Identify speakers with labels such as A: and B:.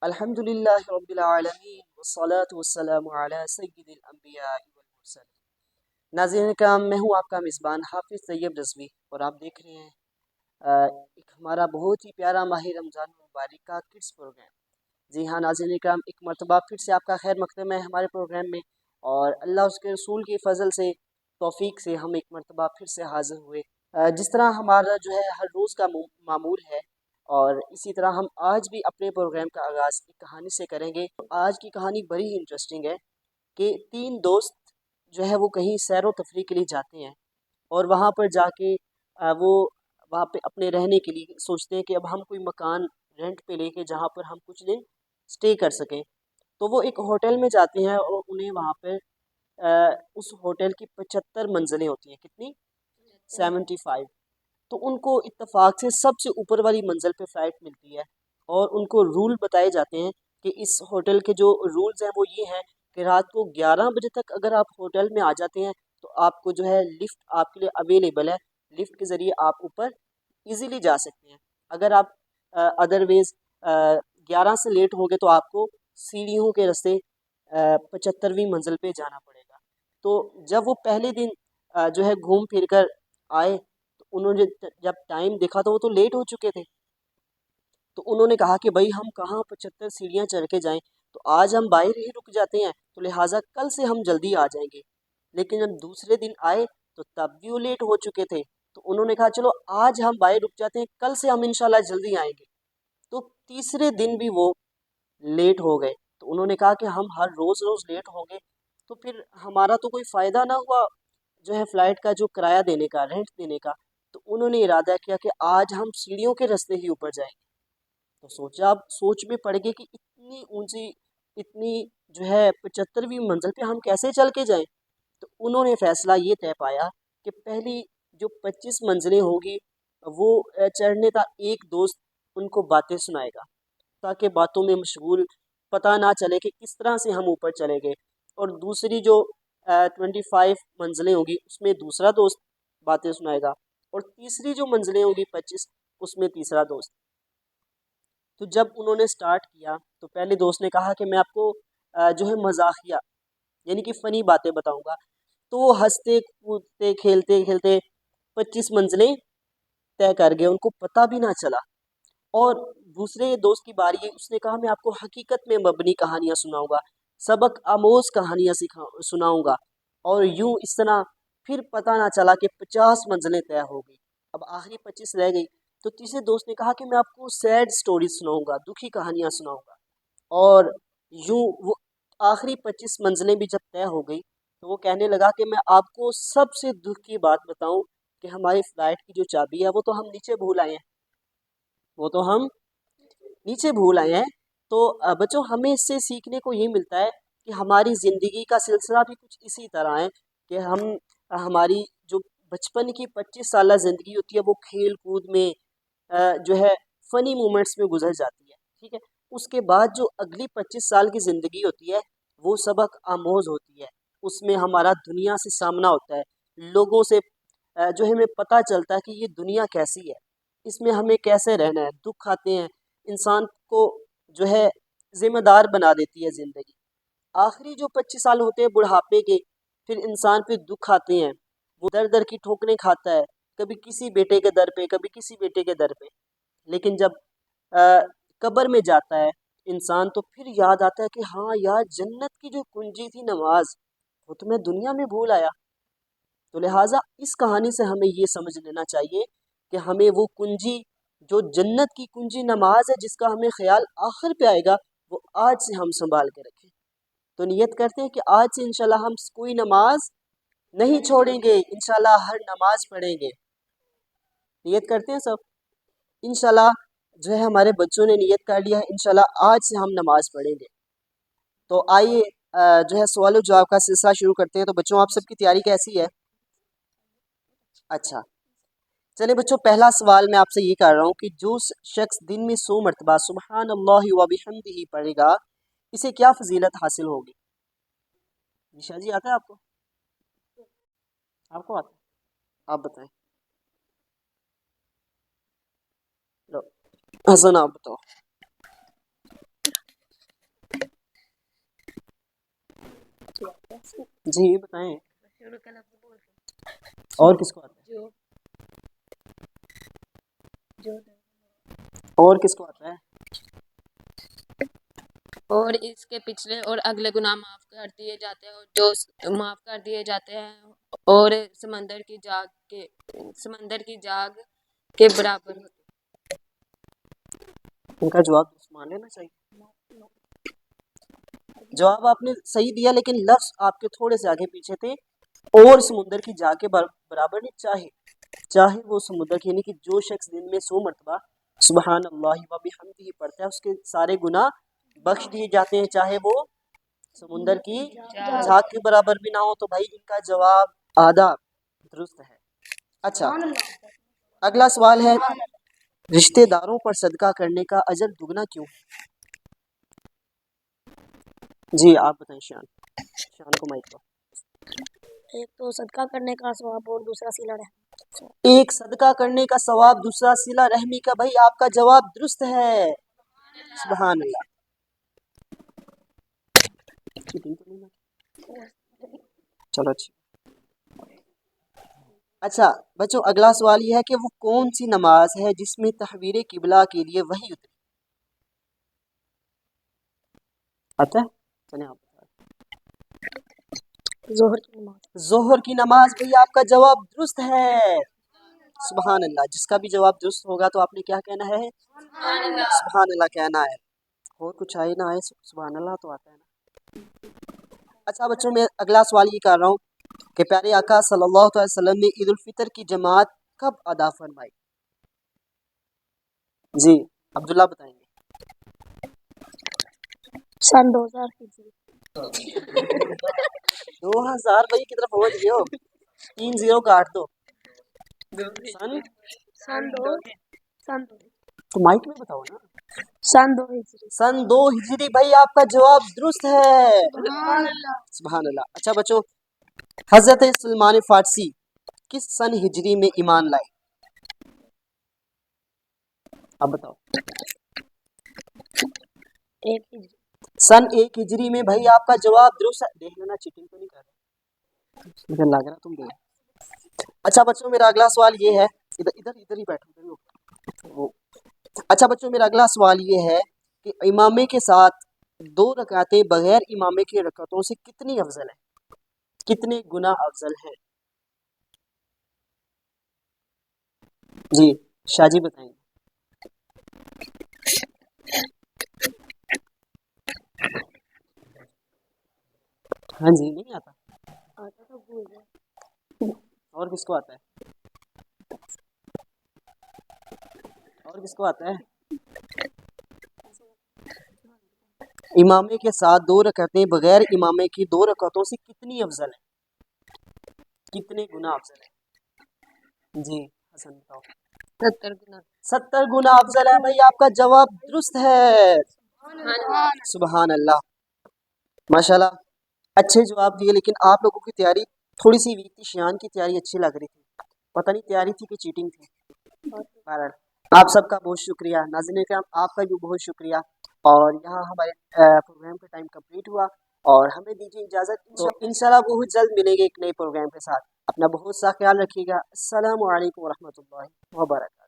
A: الحمد للہ رب العالمین والصلاة والسلام علی سید الانبیاء والمرسلین۔ ناظرین کرام، میں ہوں آپ کا میزبان حافظ طیب رضوی، اور آپ دیکھ رہے ہیں ایک ہمارا بہت ہی پیارا ماہ رمضان المبارک کا کڈس پروگرام۔ جی ہاں ناظرین کرام، ایک مرتبہ پھر سے آپ کا خیر مقدم ہے ہمارے پروگرام میں، اور اللہ اس کے رسول کی فضل سے، توفیق سے ہم ایک مرتبہ پھر سے حاضر ہوئے۔ جس طرح ہمارا جو ہے ہر روز کا معمول ہے، اور اسی طرح ہم آج بھی اپنے پروگرام کا آغاز ایک کہانی سے کریں گے۔ آج کی کہانی بڑی ہی انٹرسٹنگ ہے کہ تین دوست جو ہے وہ کہیں سیر و تفریح کے لیے جاتے ہیں، اور وہاں پر جا کے وہ وہاں پہ اپنے رہنے کے لیے سوچتے ہیں کہ اب ہم کوئی مکان رینٹ پہ لے کے جہاں پر ہم کچھ دن سٹے کر سکیں۔ تو وہ ایک ہوٹل میں جاتے ہیں، اور انہیں وہاں پہ اس ہوٹل کی 75 منزلیں ہوتی ہیں۔ کتنی؟ 75۔ تو ان کو اتفاق سے سب سے اوپر والی منزل پہ فلائٹ ملتی ہے، اور ان کو رول بتائے جاتے ہیں کہ اس ہوٹل کے جو رولز ہیں وہ یہ ہیں کہ رات کو 11 بجے تک اگر آپ ہوٹل میں آ جاتے ہیں تو آپ کو جو ہے لفٹ آپ کے لیے اویلیبل ہے، لفٹ کے ذریعے آپ اوپر ایزیلی جا سکتے ہیں۔ اگر آپ ادرویز 11 سے لیٹ ہو گئے تو آپ کو سیڑھیوں کے راستے 75ویں منزل پہ جانا پڑے گا۔ تو جب وہ پہلے دن جو ہے گھوم پھر کر آئے، تو انہوں نے جب ٹائم دیکھا تو وہ تو لیٹ ہو چکے تھے۔ تو انہوں نے کہا کہ بھائی ہم کہاں 75 سیڑھیاں چڑھ کے جائیں، تو آج ہم باہر ہی رک جاتے ہیں، تو لہٰذا کل سے ہم جلدی آ جائیں گے۔ لیکن جب دوسرے دن آئے تو تب بھی وہ لیٹ ہو چکے تھے، تو انہوں نے کہا چلو آج ہم باہر رک جاتے ہیں، کل سے ہم انشاءاللہ جلدی آئیں گے۔ تو تیسرے دن بھی وہ لیٹ ہو گئے، تو انہوں نے کہا کہ ہم ہر روز روز لیٹ ہوں گے تو پھر ہمارا تو کوئی فائدہ نہ ہوا جو ہے فلائٹ کا جو کرایہ دینے کا، رینٹ دینے کا۔ تو انہوں نے ارادہ کیا کہ آج ہم سیڑھیوں کے راستے ہی اوپر جائیں گے۔ تو سوچا، اب سوچ میں پڑ گئے کہ اتنی اونچی، اتنی جو ہے 75ویں منزل پہ ہم کیسے چل کے جائیں۔ تو انہوں نے فیصلہ یہ طے پایا کہ پہلی جو 25 منزلیں ہوگی وہ چڑھنے کا ایک دوست ان کو باتیں سنائے گا، تاکہ باتوں میں مشغول پتہ نہ چلے کہ کس طرح سے ہم اوپر چلے گئے۔ اور دوسری جو 25 منزلیں ہوگی اس میں دوسرا دوست باتیں سنائے گا، اور تیسری جو منزلیں ہوگی 25 اس میں تیسرا دوست۔ تو جب انہوں نے سٹارٹ کیا تو پہلے دوست نے کہا کہ میں آپ کو جو ہے مزاحیہ یعنی کہ فنی باتیں بتاؤں گا۔ تو وہ ہنستے کودتے کھیلتے کھیلتے 25 منزلیں طے کر گئے، ان کو پتہ بھی نہ چلا۔ اور دوسرے دوست کی باری ہے، اس نے کہا میں آپ کو حقیقت میں مبنی کہانیاں سناؤں گا، سبق آموز کہانیاں سناؤں گا۔ اور یوں اس طرح پھر پتہ نہ چلا کہ 50 منزلیں طے ہو گئی، اب آخری 25 رہ گئی۔ تو تیسرے دوست نے کہا کہ میں آپ کو سیڈ سٹوری سناؤں گا، دکھی کہانیاں سناؤں گا۔ اور یوں وہ آخری 25 منزلیں بھی جب طے ہو گئی تو وہ کہنے لگا کہ میں آپ کو سب سے دکھ کی بات بتاؤں کہ ہماری فلائٹ کی جو چابی ہے وہ تو ہم نیچے بھول آئے ہیں، وہ تو ہم نیچے بھول آئے ہیں۔ تو بچوں، ہمیں اس سے سیکھنے کو یہ ملتا ہے کہ ہماری زندگی کا سلسلہ بھی کچھ اسی طرح ہے کہ ہماری جو بچپن کی 25 سالہ زندگی ہوتی ہے وہ کھیل کود میں جو ہے فنی مومنٹس میں گزر جاتی ہے، ٹھیک ہے۔ اس کے بعد جو اگلی 25 سال کی زندگی ہوتی ہے وہ سبق آموز ہوتی ہے، اس میں ہمارا دنیا سے سامنا ہوتا ہے، لوگوں سے جو ہے ہمیں پتہ چلتا ہے کہ یہ دنیا کیسی ہے، اس میں ہمیں کیسے رہنا ہے۔ دکھ آتے ہیں، انسان کو جو ہے ذمہ دار بنا دیتی ہے زندگی۔ آخری جو 25 سال ہوتے ہیں بڑھاپے کے، پھر انسان پہ دکھ آتے ہیں، وہ در در کی ٹھوکریں کھاتا ہے، کبھی کسی بیٹے کے در پہ، کبھی کسی بیٹے کے در پہ۔ لیکن جب قبر میں جاتا ہے انسان تو پھر یاد آتا ہے کہ ہاں یار، جنت کی جو کنجی تھی نماز، وہ تو میں دنیا میں بھول آیا۔ تو لہٰذا اس کہانی سے ہمیں یہ سمجھ لینا چاہیے کہ ہمیں وہ کنجی جو جنت کی کنجی نماز ہے، جس کا ہمیں خیال آخر پہ آئے گا، وہ آج سے ہم سنبھال کے رکھیں۔ تو نیت کرتے ہیں کہ آج سے انشاءاللہ ہم کوئی نماز نہیں چھوڑیں گے، انشاءاللہ ہر نماز پڑھیں گے۔ نیت کرتے ہیں سب؟ انشاءاللہ جو ہے ہمارے بچوں نے نیت کر لیا ہے، انشاءاللہ آج سے ہم نماز پڑھیں گے۔ تو آئیے جو ہے سوال و جواب کا سلسلہ شروع کرتے ہیں۔ تو بچوں، آپ سب کی تیاری کیسی ہے؟ اچھا، چلے بچوں، پہلا سوال میں آپ سے یہ کر رہا ہوں کہ جو شخص دن میں 100 مرتبہ سبحان اللہ و بحمدہ پڑھے گا، اسے کیا فضیلت حاصل ہوگی؟ نشا جی، آتا ہے آپ کو؟ آپ کو آتا ہے؟ آپ بتائیں۔ لو، حسن آپ بتاؤ۔ جی بتائیں، اور کس کو آتا ہے؟ اور کس کو آتا ہے؟
B: اور اس کے پچھلے اور اگلے گناہ معاف کر دیے جاتے ہیں، اور جو معاف کر دیے جاتے ہیں اور سمندر کی جاگ کے برابر ہوتے
A: ان کا جواب مان لینا چاہیے. جواب آپ نے صحیح دیا، لیکن لفظ آپ کے تھوڑے سے آگے پیچھے تھے. اور سمندر کی جا کے برابر نہیں، چاہے وہ سمندر کی، یعنی کہ جو شخص دن میں 100 مرتبہ سبحان اللہ و بحمدہ پڑھتا ہے اس کے سارے گناہ بخش دیے جاتے ہیں، چاہے وہ سمندر کی جھاگ کے برابر بھی نہ ہو. تو بھائی ان کا جواب آدھا درست ہے. اچھا، اگلا سوال ہے، رشتہ داروں پر صدقہ کرنے کا اجر دگنا کیوں؟ جی آپ بتائیں. شان کو مائک دو.
C: ایک تو صدقہ کرنے کا ثواب اور دوسرا صلہ رحمی.
A: ایک صدقہ کرنے کا ثواب، دوسرا صلہ رحمی کا. بھائی آپ کا جواب درست ہے، سبحان اللہ. چلو اچھا بچوں، اگلا سوال یہ ہے کہ وہ کون سی نماز ہے جس میں تحویر قبلہ کے لیے وحی اتری؟ آتا ہے؟ چلیں آپ.
C: ظہر کی نماز.
A: ظہر کی نماز. بھئی آپ کا جواب درست ہے، سبحان اللہ. جس کا بھی جواب درست ہوگا تو آپ نے کیا کہنا ہے؟ سبحان اللہ کہنا ہے. اور کچھ آئے نہ آئے سبحان اللہ تو آتا ہے نا. اچھا بچوں، میں اگلا سوال یہ کر رہا ہوں کہ پیارے آقا صلی اللہ علیہ وسلم نے عید الفطر کی جماعت کب ادا فرمائی؟ جی عبداللہ بتائیں گے.
C: سن 2000 ہجری.
A: 2000 بھائی کی طرف پہنچ گئے ہو، 3 0 کاٹ دو. سن تو مائک میں بتاؤ نا.
C: سن 2 ہجری.
A: سن 2 ہجری. بھائی آپ کا جواب درست ہے، سبحان اللہ. اچھا بچوں، حضرت سلمان فارسی کس سن ہجری میں ایمان لائے؟ اب بتاؤ.
C: 1 ہجری.
A: سن 1 ہجری میں. بھائی آپ کا جواب درست ہے. دیکھ لینا چیٹنگ تو نہیں کر رہے، مجھے لگ رہا تم گئے. اچھا بچوں، میرا اگلا سوال یہ ہے، ادھر ہی بیٹھو. اچھا بچوں، میرا اگلا سوال یہ ہے کہ امامے کے ساتھ 2 رکعتیں بغیر امامے کی رکعتوں سے کتنی افضل ہے، کتنے گنا افضل ہے؟ جی شاہ جی بتائیں. ہاں جی نہیں آتا. اور کس کو آتا ہے؟ اور کس کو آتا ہے؟ امامے کے ساتھ 2 رکعتیں بغیر امامے کی 2 رکعتوں سے کتنی افضل ہے، کتنے گنا افضل ہے؟ جی حسن بتاؤ.
B: 70 گنا.
A: 70 گنا افضل ہے. بھائی آپ کا جواب درست ہے، سبحان اللہ. ماشاءاللہ اچھے جواب دیے، لیکن آپ لوگوں کی تیاری تھوڑی سی ویک تھی. شیان کی تیاری اچھی لگ رہی تھی، پتہ نہیں تیاری تھی کہ چیٹنگ تھی. بہرحال آپ سب کا بہت شکریہ. ناظرین کرام آپ کا بھی بہت شکریہ. اور یہاں ہمارے پروگرام کا ٹائم کمپلیٹ ہوا اور ہمیں دیجیے اجازت. تو انشاءاللہ بہت جلد ملیں گے ایک نئے پروگرام کے ساتھ. اپنا بہت سا خیال رکھیے گا. السلام علیکم ورحمۃ اللہ وبرکاتہ.